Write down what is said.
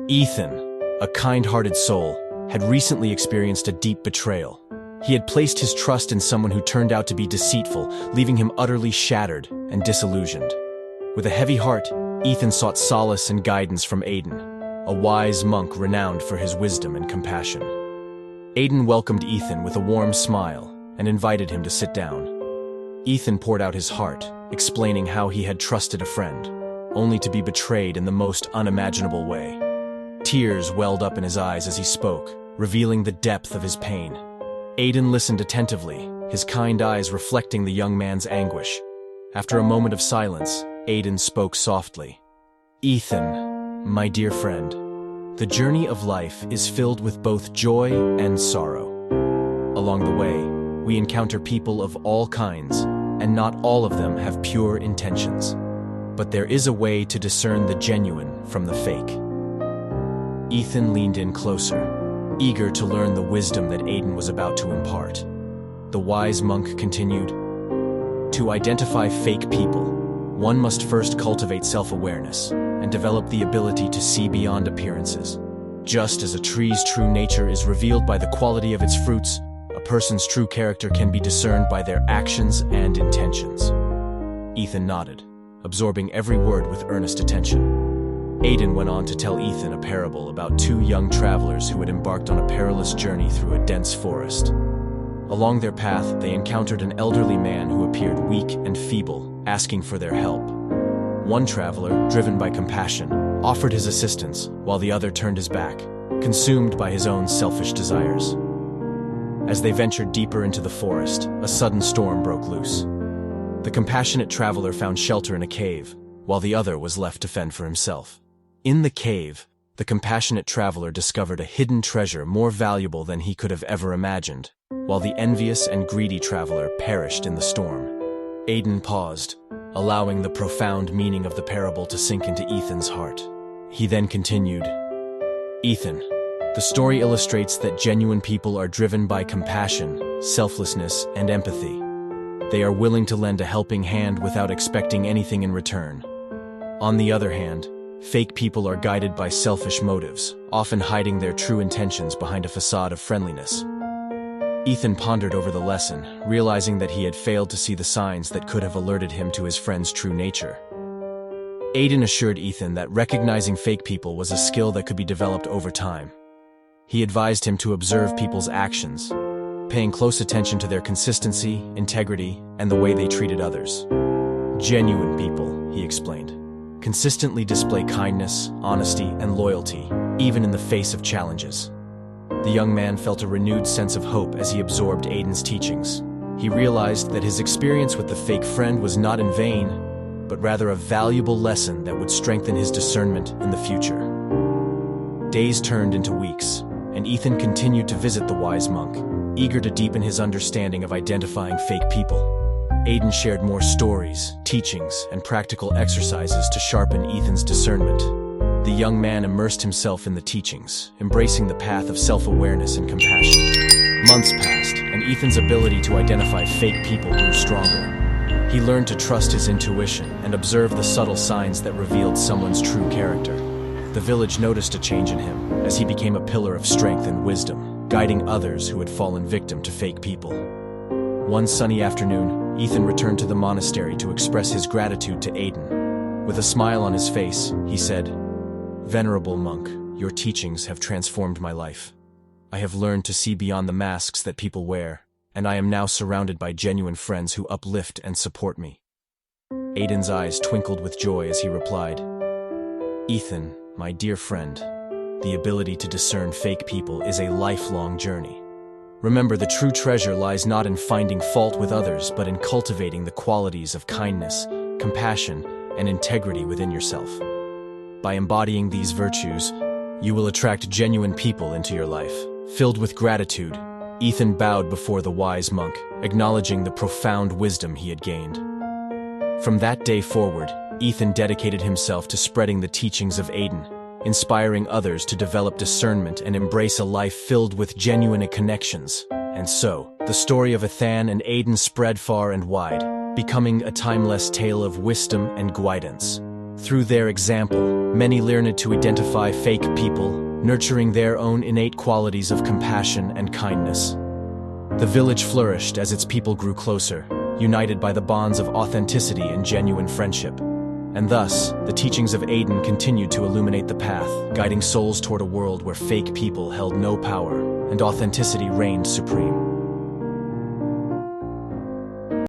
Ethan, a kind-hearted soul, had recently experienced a deep betrayal. He had placed his trust in someone who turned out to be deceitful, leaving him utterly shattered and disillusioned. With a heavy heart, Ethan sought solace and guidance from Aiden, a wise monk renowned for his wisdom and compassion. Aiden welcomed Ethan with a warm smile and invited him to sit down. Ethan poured out his heart, explaining how he had trusted a friend, only to be betrayed in the most unimaginable way. Tears welled up in his eyes as he spoke, revealing the depth of his pain. Aiden listened attentively, his kind eyes reflecting the young man's anguish. After a moment of silence, Aiden spoke softly. "Ethan, my dear friend, the journey of life is filled with both joy and sorrow. Along the way, we encounter people of all kinds, and not all of them have pure intentions. But there is a way to discern the genuine from the fake." Ethan leaned in closer, eager to learn the wisdom that Aiden was about to impart. The wise monk continued, "To identify fake people, one must first cultivate self-awareness and develop the ability to see beyond appearances. Just as a tree's true nature is revealed by the quality of its fruits, a person's true character can be discerned by their actions and intentions." Ethan nodded, absorbing every word with earnest attention. Aiden went on to tell Ethan a parable about two young travelers who had embarked on a perilous journey through a dense forest. Along their path, they encountered an elderly man who appeared weak and feeble, asking for their help. One traveler, driven by compassion, offered his assistance, while the other turned his back, consumed by his own selfish desires. As they ventured deeper into the forest, a sudden storm broke loose. The compassionate traveler found shelter in a cave, while the other was left to fend for himself. In the cave, the compassionate traveler discovered a hidden treasure more valuable than he could have ever imagined, while the envious and greedy traveler perished in the storm. Aiden paused, allowing the profound meaning of the parable to sink into Ethan's heart. He then continued, "Ethan, the story illustrates that genuine people are driven by compassion, selflessness, and empathy. They are willing to lend a helping hand without expecting anything in return. On the other hand, fake people are guided by selfish motives, often hiding their true intentions behind a facade of friendliness." Ethan pondered over the lesson, realizing that he had failed to see the signs that could have alerted him to his friend's true nature. Aiden assured Ethan that recognizing fake people was a skill that could be developed over time. He advised him to observe people's actions, paying close attention to their consistency, integrity, and the way they treated others. Genuine people, he explained, consistently display kindness, honesty, and loyalty, even in the face of challenges. The young man felt a renewed sense of hope as he absorbed Aiden's teachings. He realized that his experience with the fake friend was not in vain, but rather a valuable lesson that would strengthen his discernment in the future. Days turned into weeks, and Ethan continued to visit the wise monk, eager to deepen his understanding of identifying fake people. Aiden shared more stories, teachings, and practical exercises to sharpen Ethan's discernment. The young man immersed himself in the teachings, embracing the path of self-awareness and compassion. Months passed, and Ethan's ability to identify fake people grew stronger. He learned to trust his intuition and observe the subtle signs that revealed someone's true character. The village noticed a change in him as he became a pillar of strength and wisdom, guiding others who had fallen victim to fake people. One sunny afternoon, Ethan returned to the monastery to express his gratitude to Aiden. With a smile on his face, he said, "Venerable monk, your teachings have transformed my life. I have learned to see beyond the masks that people wear, and I am now surrounded by genuine friends who uplift and support me." Aiden's eyes twinkled with joy as he replied, "Ethan, my dear friend, the ability to discern fake people is a lifelong journey. Remember, the true treasure lies not in finding fault with others, but in cultivating the qualities of kindness, compassion, and integrity within yourself. By embodying these virtues, you will attract genuine people into your life." Filled with gratitude, Ethan bowed before the wise monk, acknowledging the profound wisdom he had gained. From that day forward, Ethan dedicated himself to spreading the teachings of Aiden, inspiring others to develop discernment and embrace a life filled with genuine connections. And so, the story of Ethan and Aiden spread far and wide, becoming a timeless tale of wisdom and guidance. Through their example, many learned to identify fake people, nurturing their own innate qualities of compassion and kindness. The village flourished as its people grew closer, united by the bonds of authenticity and genuine friendship. And thus, the teachings of Aiden continued to illuminate the path, guiding souls toward a world where fake people held no power and authenticity reigned supreme.